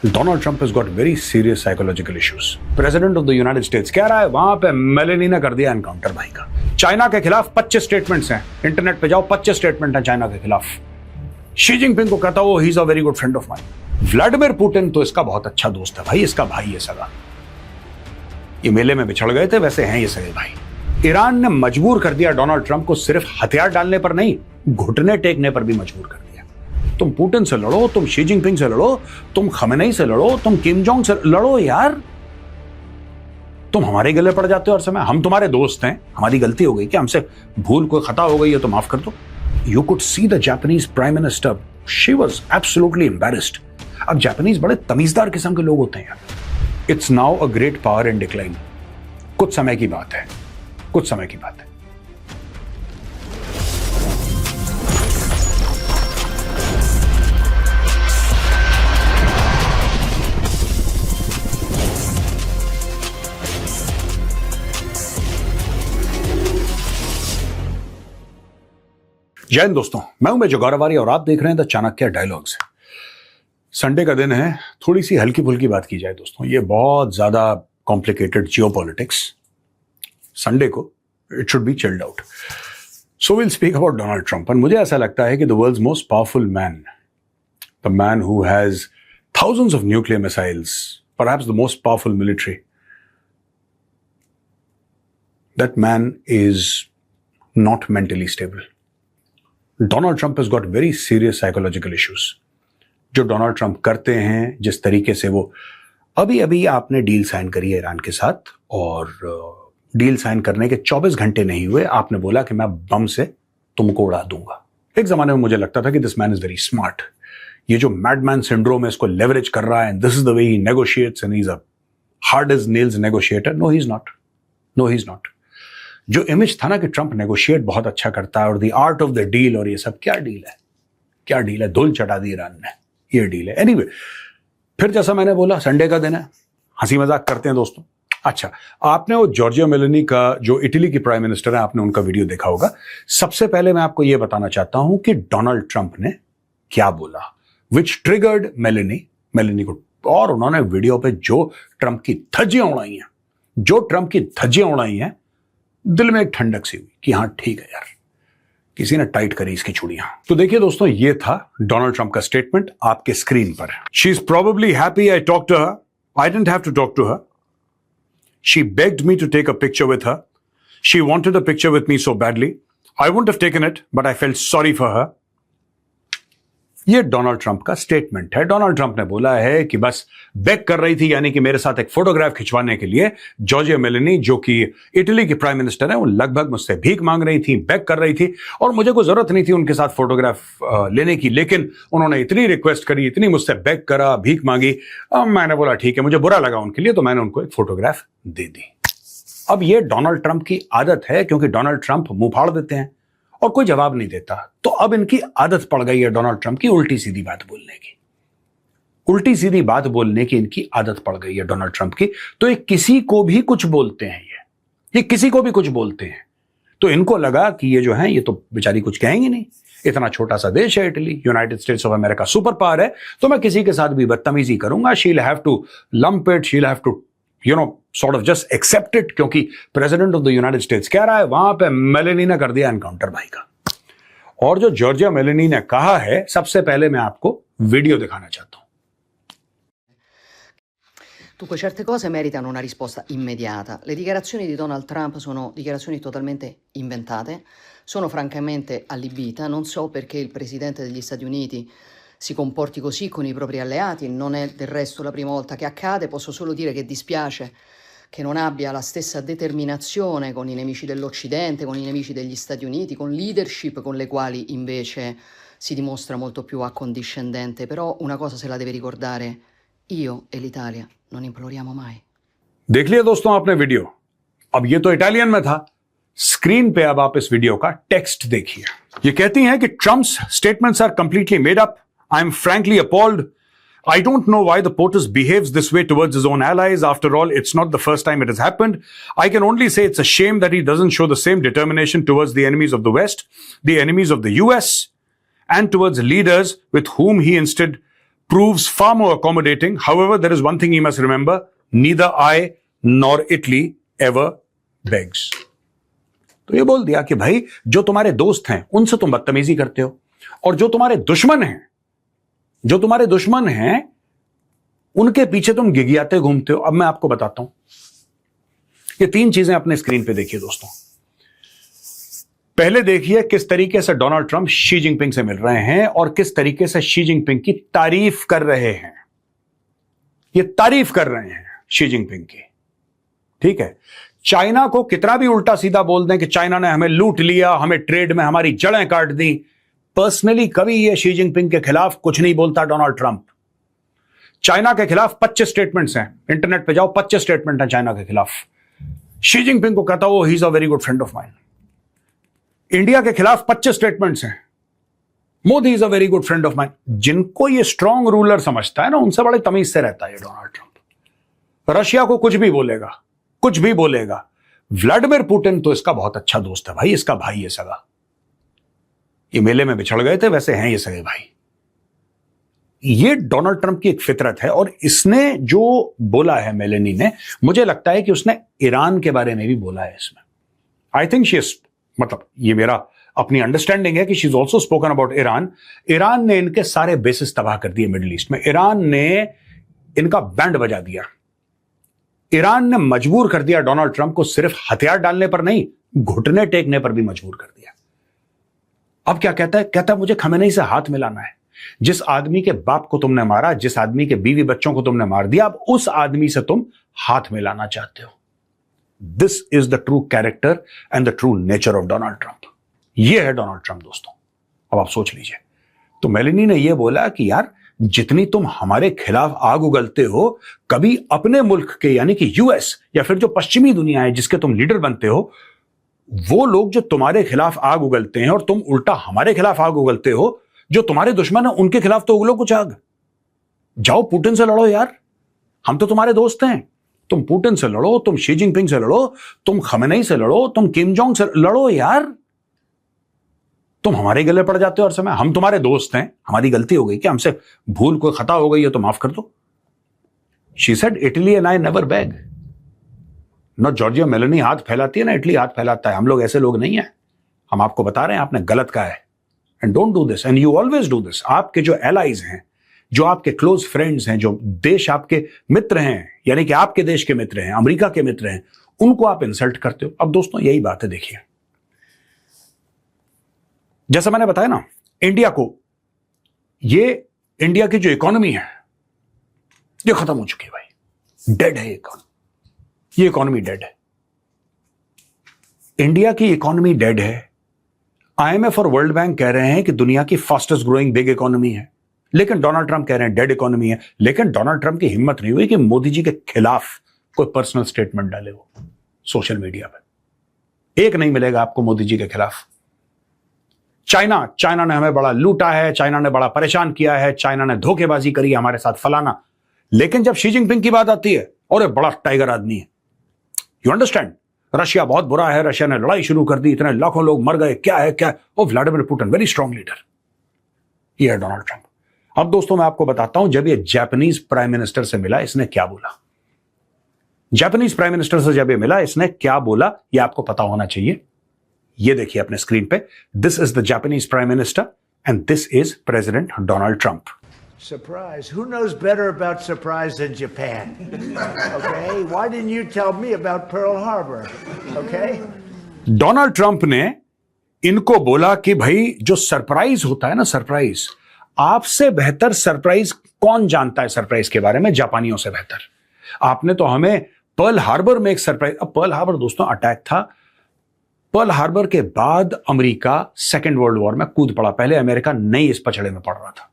Donald Trump has got very serious psychological issues. President of the United States कह रहा है वहां पे मेलेनी ने कर दिया एनकाउंटर भाई का। चाइना के खिलाफ 25 स्टेटमेंट्स हैं, इंटरनेट पे जाओ 25 स्टेटमेंट हैं चाइना के खिलाफ। शी जिनपिंग को कहता वो ही is a very good friend of mine. Vladimir Putin तो इसका बहुत अच्छा दोस्त है भाई, इसका भाई है सगा। ये मेले में बिछड़ गए थे, वैसे हैं ये सगे भाई। ईरान ने मजबूर कर दिया डोनाल्ड ट्रंप को, सिर्फ हथियार डालने पर नहीं, घुटने टेकने पर भी मजबूर कर दिया। तुम पुतिन से लड़ो, तुम शी जिनपिंग से लड़ो, तुम खमेनेई से लड़ो, तुम किम जोंग से लड़ो यार, तुम हमारे गले पड़ जाते हो हर समय। हम तुम्हारे दोस्त हैं, हमारी गलती हो गई क्या, हमसे भूल कोई खता हो गई है तो माफ कर दो। You could see the Japanese prime minister, she was absolutely embarrassed. अब जापानीज बड़े तमीजदार किस्म के लोग होते हैं यार। It's now a great power in decline. कुछ समय की बात है, कुछ समय की बात है। जय हिंद दोस्तों, मैं हूं मेजर गौरवारी और आप देख रहे हैं द चाणक्य डायलॉग्स। संडे का दिन है, थोड़ी सी हल्की फुल्की बात की जाए दोस्तों। ये बहुत ज्यादा कॉम्प्लिकेटेड जियोपॉलिटिक्स, संडे को it should be chilled out. So will speak about Donald Trump. और मुझे ऐसा लगता है कि the world's most powerful man, the man who has thousands of nuclear missiles, perhaps the most powerful military, that man is not mentally stable. Donald Trump has got very serious psychological issues. जो Donald Trump करते हैं, जिस तरीके से वो अभी अभी आपने डील साइन करी है ईरान के साथ, और डील साइन करने के 24 घंटे नहीं हुए आपने बोला कि मैं बम से तुमको उड़ा दूंगा। एक जमाने में मुझे लगता था कि this man is very smart, ये जो मैडमैन सिंड्रोम है इसको लेवरेज कर रहा है, this is the way he negotiates and he is a hard as nails negotiator. No he is not, no he is not. जो इमेज था ना कि ट्रंप नेगोशिएट बहुत अच्छा करता है और the art of the deal और ये सब, क्या डील है, क्या डील है, धुल चढ़ा दी ईरान ने, ये डील है। एनीवे, फिर जैसा मैंने बोला संडे का दिन है, हंसी मजाक करते हैं दोस्तों। अच्छा, आपने वो जॉर्जिया मेलोनी का, जो इटली की प्राइम मिनिस्टर है, आपने उनका वीडियो देखा होगा। सबसे पहले मैं आपको यह बताना चाहता हूं कि डोनाल्ड ट्रंप ने क्या बोला, विच ट्रिगर्ड मेलोनी को। और उन्होंने वीडियो पे जो ट्रंप की धज्जियां उड़ाई हैं, दिल में एक ठंडक सी हुई कि हाँ ठीक है यार, किसी ने टाइट करी इसकी चूड़ियां। तो देखिए दोस्तों, ये था डोनाल्ड ट्रंप का स्टेटमेंट आपके स्क्रीन पर। She is probably happy I talk to her, I didn't have to talk to her. She begged me to take a picture with her. She wanted a picture with me so badly. I wouldn't have taken it, but I felt sorry for her. ये Donald Trump का statement है। Donald Trump ने बोला है कि बस bag कर रही थी, यानी कि मेरे साथ एक फोटोग्राफ खिंचवाने के लिए जॉर्जिया मेलोनी, जो कि इटली की प्राइम मिनिस्टर है, वो लगभग मुझसे भीख मांग रही थी, बेग कर रही थी, और मुझे कोई जरूरत नहीं थी उनके साथ फोटोग्राफ लेने की, लेकिन उन्होंने इतनी रिक्वेस्ट करी, इतनी मुझसे बेग करा, भीख मांगी, मैंने बोला ठीक है, मुझे बुरा लगा उनके लिए, तो मैंने उनको एक फोटोग्राफ दे दी। अब ये डोनाल्ड ट्रंप की आदत है, क्योंकि डोनाल्ड ट्रंप मुंह फाड़ देते हैं और कोई जवाब नहीं देता, तो अब इनकी आदत पड़ गई है डोनाल्ड ट्रंप की उल्टी सीधी बात बोलने की। उल्टी सीधी बात बोलने की इनकी आदत पड़ गई है डोनाल्ड ट्रंप की। तो ये किसी को भी कुछ बोलते हैं, ये किसी को भी कुछ बोलते हैं। तो इनको लगा कि ये जो है, ये तो बेचारी कुछ कहेंगे नहीं, इतना छोटा सा देश है Italy, United States of America super power है, तो मैं किसी के साथ भी बदतमीजी करूंगा, she will have to lump it, she will have to sort of just accept it, क्योंकि president of the United States कह रहा है वहां पे मेलेनी ने कर दिया एनकाउंटर भाई का। और जो जॉर्जिया मेलोनी ने कहा है, सबसे पहले मैं आपको वीडियो दिखाना चाहता हूं। Dunque, certe cose meritano una risposta immediata. Le dichiarazioni di Donald Trump sono dichiarazioni totalmente inventate, sono francamente allibita, non so perché il Presidente degli Stati Uniti si comporti così con i propri alleati, non è del resto la prima volta che accade, posso solo dire che dispiace che non abbia la stessa determinazione con i nemici dell'Occidente, con i nemici degli Stati Uniti, con leadership con le quali invece si dimostra molto più accondiscendente, però una cosa se la deve ricordare, io e l'Italia non imploriamo mai. देख लिया दोस्तों आपने video, अब ये तो Italian में था, screen पे अब आप इस वीडियो का टेक्स्ट देखिए। ये कहती हैं कि Trump's statements are completely made up, I am frankly appalled, I don't know why the POTUS behaves this way towards his own allies. After all, it's not the first time it has happened. I can only say it's a shame that he doesn't show the same determination towards the enemies of the West, the enemies of the US, and towards leaders with whom he instead proves far more accommodating. However, there is one thing you must remember: neither I nor Italy ever begs. तो ये बोल दिया कि भाई जो तुम्हारे दोस्त हैं उनसे तुम बदतमीजी करते हो, और जो तुम्हारे दुश्मन हैं उनके पीछे तुम गिगियाते घूमते हो। अब मैं आपको बताता हूं, ये 3 चीजें अपने स्क्रीन पे देखिए दोस्तों। पहले देखिए किस तरीके से डोनाल्ड ट्रंप शी जिनपिंग से मिल रहे हैं और किस तरीके से शी जिनपिंग की तारीफ कर रहे हैं। ये तारीफ कर रहे हैं शी जिनपिंग की, ठीक है। चाइना को कितना भी उल्टा सीधा बोल दें कि चाइना ने हमें लूट लिया, हमें ट्रेड में हमारी जड़ें काट दी, पर्सनली कभी ये शी जिनपिंग के खिलाफ कुछ नहीं बोलता डोनाल्ड ट्रंप। चाइना के खिलाफ 25 स्टेटमेंट्स हैं, इंटरनेट पे जाओ, 25 स्टेटमेंट हैं चाइना के खिलाफ। शी जिनपिंग को कहता हो ही is a very good friend of mine. India के खिलाफ 25 स्टेटमेंट्स हैं, Modi is a very good friend of mine. जिनको ये स्ट्रांग रूलर समझता है ना, उनसे बड़े तमीज से रहता है ये डोनाल्ड ट्रंप। रशिया को कुछ भी बोलेगा। व्लादिमीर पुतिन तो इसका बहुत अच्छा दोस्त है भाई, इसका भाई है सगा। ये मेले में बिछड़ गए थे, वैसे हैं ये सगे भाई। ये डोनाल्ड ट्रंप की एक फितरत है, और इसने जो बोला है मेलेनी ने, मुझे लगता है कि उसने ईरान के बारे में भी बोला है इसमें। आई थिंक शी इज, मतलब ये मेरा अपनी अंडरस्टैंडिंग है कि she is also spoken about Iran. Iran ने इनके सारे बेसिस तबाह कर दिए मिडिल ईस्ट में। ईरान ने इनका बैंड बजा दिया। ईरान ने मजबूर कर दिया डोनाल्ड ट्रंप को सिर्फ हथियार डालने पर नहीं, घुटने टेकने पर भी मजबूर कर दिया। अब क्या कहता है मुझे खमेनी से हाथ मिलाना है। जिस आदमी के बाप को तुमने मारा, जिस आदमी के बीवी बच्चों को तुमने मार दिया, अब उस आदमी से तुम हाथ मिलाना चाहते हो। This is the true character and the true nature of Donald Trump. ये है डोनाल्ड ट्रंप दोस्तों। अब आप सोच लीजिए। तो मेलेनी ने यह बोला कि यार, जितनी तुम हमारे खिलाफ आग उगलते हो, कभी अपने मुल्क के यानी कि यूएस या फिर जो पश्चिमी दुनिया है जिसके तुम लीडर बनते हो, वो लोग जो तुम्हारे खिलाफ आग उगलते हैं और तुम उल्टा हमारे खिलाफ आग उगलते हो, जो तुम्हारे दुश्मन है उनके खिलाफ तो उगलो कुछ आग। जाओ पुतिन से लड़ो यार, हम तो तुम्हारे दोस्त हैं। तुम पुतिन से लड़ो, तुम शी जिनपिंग से लड़ो, तुम खमेनी से लड़ो, तुम किम जोंग से लड़ो यार। तुम हमारे गले पड़ जाते हो हर समय। हम तुम्हारे दोस्त हैं, हमारी गलती हो गई क्या, हमसे भूल कोई खता हो गई है तो माफ कर दो। She said Italy and I never beg. ना जॉर्जिया मेलोनी हाथ फैलाती है ना इटली हाथ फैलाता है। हम लोग ऐसे लोग नहीं हैं। हम आपको बता रहे हैं आपने गलत कहा है। And don't do this and you always do this. आपके जो एलाइज हैं, जो आपके क्लोज फ्रेंड्स हैं, जो देश आपके मित्र हैं, यानी कि आपके देश के मित्र हैं, अमेरिका के मित्र हैं, उनको आप इंसल्ट करते हो। अब दोस्तों यही बात है, देखिए जैसा मैंने बताया ना, इंडिया को, ये इंडिया की जो इकोनॉमी है ये खत्म हो चुकी है भाई, डेड है ये इकोनॉमी डेड है। इंडिया की इकोनॉमी डेड है। आईएमएफ और वर्ल्ड बैंक कह रहे हैं कि दुनिया की फास्टेस्ट ग्रोइंग बिग इकोनॉमी है, लेकिन डोनाल्ड ट्रंप कह रहे हैं डेड इकोनॉमी है। लेकिन डोनाल्ड ट्रंप की हिम्मत नहीं हुई कि मोदी जी के खिलाफ कोई पर्सनल स्टेटमेंट डाले वो सोशल मीडिया पर। एक नहीं मिलेगा आपको मोदी जी के खिलाफ। चाइना ने हमें बड़ा लूटा है, चाइना ने बड़ा परेशान किया है, चाइना ने धोखेबाजी करी है हमारे साथ फलाना। लेकिन जब शी जिनपिंग की बात आती है, और एक बड़ा टाइगर आदमी है, यू अंडरस्टैंड, रशिया बहुत बुरा है, रशिया ने लड़ाई शुरू कर दी, इतने लाखों लोग मर गए, क्या है। Oh Vladimir Putin very strong leader. ये है डोनाल्ड ट्रंप। अब दोस्तों मैं आपको बताता हूं, जब ये जापानीज प्राइम मिनिस्टर से मिला, इसने क्या बोला। जापानीज प्राइम मिनिस्टर से जब ये मिला, इसने क्या बोला, ये आपको पता होना चाहिए। ये देखिए अपने स्क्रीन पे, this is the Japanese prime minister and this is president Donald Trump. Surprise. Who knows better about surprise than Japan? Okay? Why didn't you tell me about Pearl Harbor? Okay? Donald Trump ने इनको बोला कि भाई जो surprise होता है ना, surprise, आपसे बेहतर सरप्राइज कौन जानता है सरप्राइज के बारे में, जापानियों से बेहतर। आपने तो हमें पर्ल हार्बर में एक सरप्राइज। अब पर्ल हार्बर दोस्तों अटैक था। पर्ल हार्बर के बाद अमेरिका सेकेंड वर्ल्ड वॉर में कूद पड़ा। पहले अमेरिका नहीं इस पछड़े में पड़ रहा था,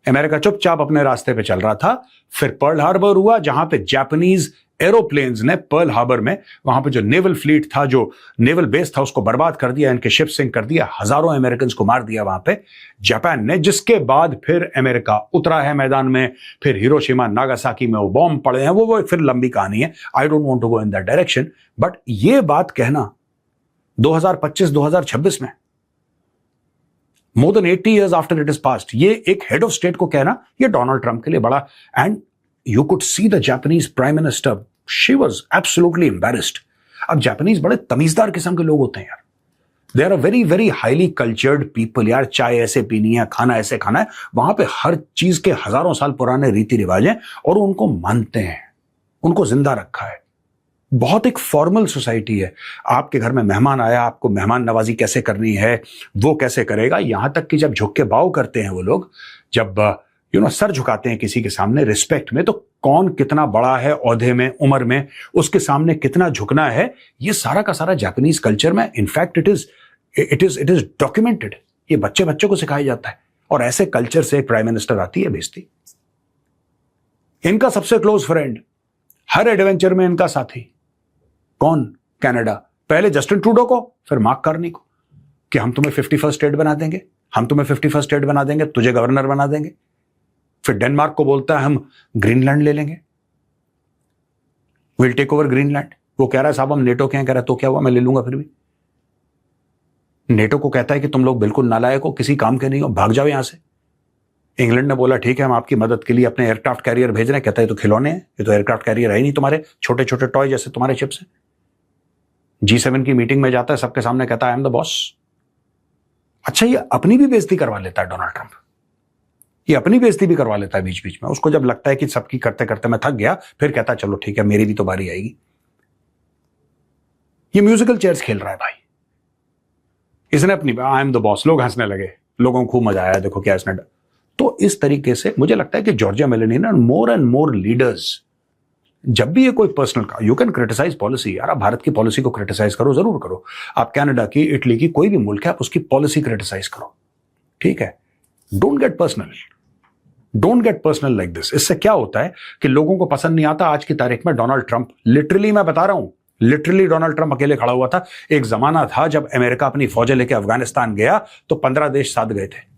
अमेरिका चुपचाप अपने रास्ते पे चल रहा था। फिर पर्ल हार्बर हुआ, जहां पे जापानीज एरोप्लेन्स ने पर्ल हार्बर में, वहां पे जो नेवल फ्लीट था, जो नेवल बेस था, उसको बर्बाद कर दिया, इनके शिप सिंक कर दिया, हजारों अमेरिकन को मार दिया वहां पे जापान ने। जिसके बाद फिर अमेरिका उतरा है मैदान में, फिर हिरोशिमा नागासाकी में वो बॉम्ब पड़े हैं, वो फिर लंबी कहानी है। I don't want to go in that direction, but ये बात कहना 2025-2026 में more than 80 years after it is passed. ये एक हेड ऑफ स्टेट को कहना ये डोनाल्ड ट्रंप के लिए बड़ा, and you could see the Japanese prime minister, she was absolutely embarrassed. अब जापानीज बड़े तमीजदार किस्म के लोग होते हैं यार. They are a very very highly cultured people यार. चाय ऐसे पीनी है, खाना ऐसे खाना है. वहां पे हर चीज के हजारों साल पुराने रीति रिवाज हैं और उनको मानते हैं, उनको जिंदा रखा है. बहुत एक फॉर्मल सोसाइटी है. आपके घर में मेहमान आया, आपको मेहमान नवाजी कैसे करनी है वो कैसे करेगा, यहां तक कि जब झुक के बाव करते हैं वो लोग, जब सर झुकाते हैं किसी के सामने रिस्पेक्ट में, तो कौन कितना बड़ा है ओहदे में, उम्र में, उसके सामने कितना झुकना है, ये सारा का सारा जापानीज कल्चर में. In fact it is documented. ये बच्चे बच्चों को सिखाया जाता है. और ऐसे कल्चर से एक प्राइम मिनिस्टर आती है भेजती. इनका सबसे क्लोज फ्रेंड, हर एडवेंचर में इनका साथी कौन? कनाडा. पहले जस्टिन ट्रूडो को, फिर मार्क कार्नी को, कि हम तुम्हें 51st स्टेट बना देंगे, हम तुम्हें 51st स्टेट बना देंगे, तुझे गवर्नर बना देंगे. फिर डेनमार्क को बोलता है हम ग्रीनलैंड ले लेंगे, विल टेक ओवर ग्रीनलैंड. वो कह रहा है साहब हम नेटो के हैं. कह रहा है तो क्या हुआ, मैं ले लूंगा. फिर भी नेटो को कहता है कि तुम लोग बिल्कुल नालायक हो, किसी काम के नहीं हो, भाग जाओ यहां से. इंग्लैंड ने बोला ठीक है हम आपकी मदद के लिए अपने एयरक्राफ्ट कैरियर भेज रहे हैं. कहता है तो खिलौने हैं, ये तो एयरक्राफ्ट कैरियर है ही नहीं, तुम्हारे छोटे छोटे टॉय जैसे तुम्हारे चिप्स हैं. G7 की मीटिंग में जाता है, सबके सामने कहता है आई एम द बॉस. अच्छा, ये अपनी भी बेइज्जती करवा लेता है डोनाल्ड ट्रंप. ये अपनी बेइज्जती भी करवा लेता है बीच बीच में. उसको जब लगता है कि सबकी करते करते मैं थक गया, फिर कहता है चलो ठीक है मेरी भी तो बारी आएगी. ये म्यूजिकल चेयर्स खेल रहा है भाई. इसने अपनी आई एम द बॉस, लोग हंसने लगे, लोगों को खूब मजा आया, देखो क्या इसने. तो इस तरीके से मुझे लगता है कि जॉर्जिया मेलोनी ने मोर एंड मोर लीडर्स, जब भी ये कोई पर्सनल का, यू कैन क्रिटिसाइज पॉलिसी यार. आप भारत की पॉलिसी को क्रिटिसाइज करो, जरूर करो. आप कनाडा की, इटली की, कोई भी मुल्क है, आप उसकी पॉलिसी क्रिटिसाइज करो, ठीक है. Don't get personal, don't get personal like this. इससे क्या होता है कि लोगों को पसंद नहीं आता. आज की तारीख में डोनाल्ड ट्रंप, लिटरली मैं बता रहा हूं, लिटरली डोनाल्ड ट्रंप अकेले खड़ा हुआ था. एक जमाना था जब अमेरिका अपनी फौजें लेकर अफगानिस्तान गया तो 15 देश साथ गए थे.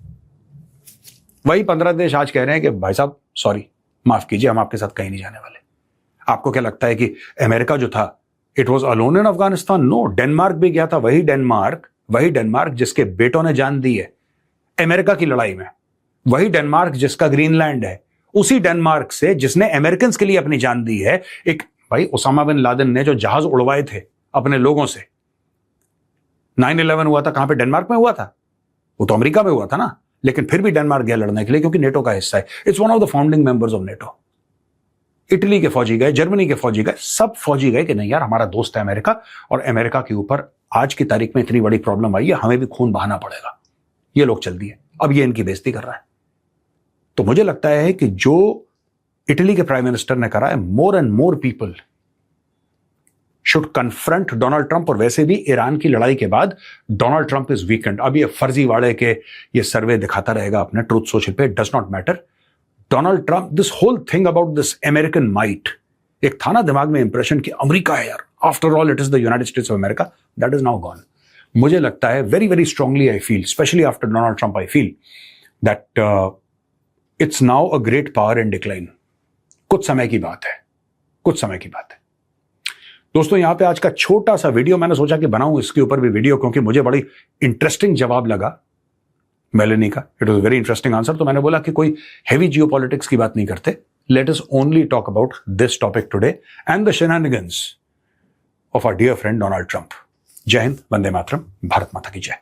वही 15 देश आज कह रहे हैं कि भाई साहब सॉरी, माफ कीजिए, हम आपके साथ कहीं नहीं जाने वाले. आपको क्या लगता है कि अमेरिका जो था it was alone in Afghanistan? No, Denmark भी गया था. वही डेनमार्क जिसके बेटों ने जान दी है अमेरिका की लड़ाई में. वही डेनमार्क जिसका ग्रीनलैंड है. उसी डेनमार्क से जिसने अमेरिकन के लिए अपनी जान दी है. एक भाई उसामा बिन लादेन ने जो जहाज उड़वाए थे अपने लोगों से, 9/11 हुआ था, कहां पे? डेनमार्क में हुआ था. वो तो अमेरिका में हुआ था ना, लेकिन फिर भी डेनमार्क गया लड़ने के लिए क्योंकि नेटो का हिस्सा है. It's one of the founding members of NATO. Italy के फौजी गए, जर्मनी के फौजी गए, सब फौजी गए कि नहीं यार हमारा दोस्त है अमेरिका, और अमेरिका के ऊपर आज की तारीख में इतनी बड़ी प्रॉब्लम आई है, हमें भी खून बहाना पड़ेगा. ये लोग चल दिए. अब ये इनकी बेइज्जती कर रहा है. तो मुझे लगता है कि जो इटली के प्राइम मिनिस्टर ने करा है, more and more people should confront Donald Trump. और वैसे भी ईरान की लड़ाई के बाद डोनाल्ड ट्रंप इज वीकेंड. अब ये फर्जीवाड़े के ये सर्वे दिखाता रहेगा अपने ट्रूथ सोशल पे, does not matter. Donald Trump, this whole thing about this American might, एक था ना दिमाग में इंप्रेशन कि अमेरिका है यार, after all it is the United States of America, that is now gone. मुझे लगता है very very strongly I feel, specially after Donald Trump, I feel that it's now a great power in decline. कुछ समय की बात है, कुछ समय की बात है. दोस्तों यहां पे आज का छोटा सा वीडियो मैंने सोचा कि बनाऊं इसके ऊपर भी वीडियो, क्योंकि मुझे बड़ी इंटरेस्टिंग जवाब लगा मेलेनी का. It was very interesting answer. तो मैंने बोला कि कोई हैवी जियोपॉलिटिक्स की बात नहीं करते, let us only talk about this topic today and the shenanigans of our dear friend Donald Trump. जय हिंद, वंदे मातरम, भारत माता की जय.